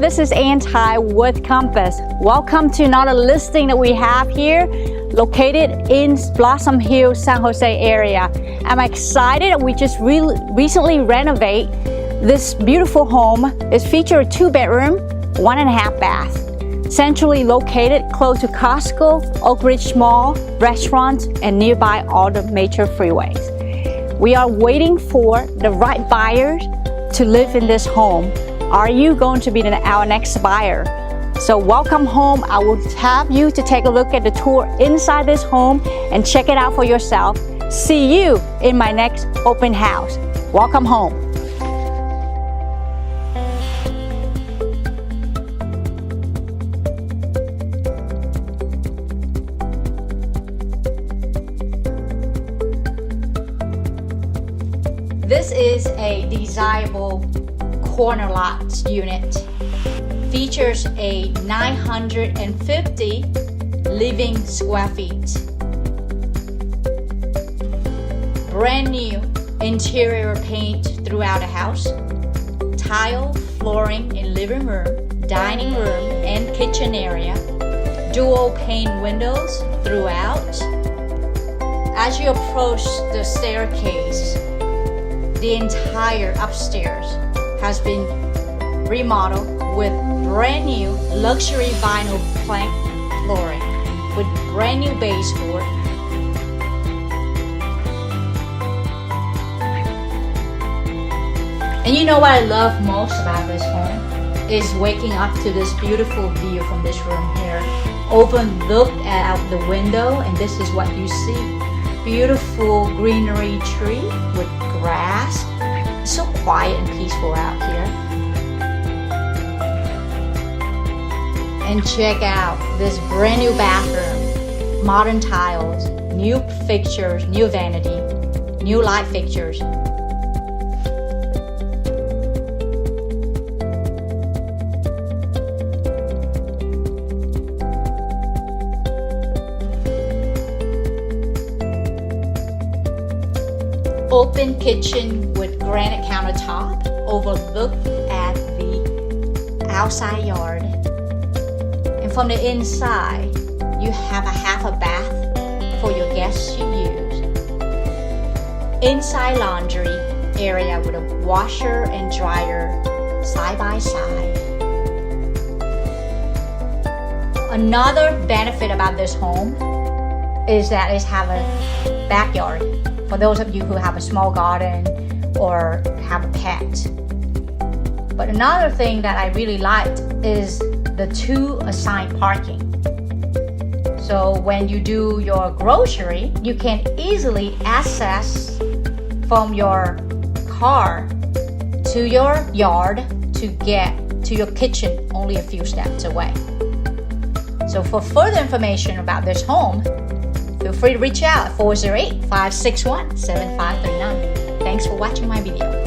this is Anti with Compass. Welcome to another listing that we have here, located in Blossom Hill, San Jose area. I'm excited. We just recently renovated this beautiful home. It features a 2-bedroom, 1.5 bath. Centrally located close to Costco, Oak Ridge Mall, restaurants, and nearby all the major freeways. We are waiting for the right buyers to live in this home. Are you going to be our next buyer? So welcome home. I will have you to take a look at the tour inside this home and check it out for yourself. See you in my next open house. Welcome home. This is a desirable corner lot unit. Features a 950 living square feet. Brand new interior paint throughout the house. Tile flooring in living room, dining room, and kitchen area. Dual pane windows throughout. As you approach the staircase, the entire upstairs has been remodeled with brand new luxury vinyl plank flooring with brand new baseboard. And you know what I love most about this home is waking up to this beautiful view from this room here. Overlooked out the window, and this is what you see. Beautiful greenery tree with grass. It's so quiet and peaceful out here. And check out this brand new bathroom. Modern tiles, new fixtures, new vanity, new light fixtures. Open kitchen with granite countertop, overlooked at the outside yard. And from the inside, you have a half a bath for your guests to use. Inside laundry area with a washer and dryer side by side. Another benefit about this home is that it has a backyard. For those of you who have a small garden or have a pet. But another thing that I really liked is the 2 assigned parking. So when you do your grocery, you can easily access from your car to your yard to get to your kitchen only a few steps away. So for further information about this home, feel free to reach out at 408-561-7539. Thanks for watching my video.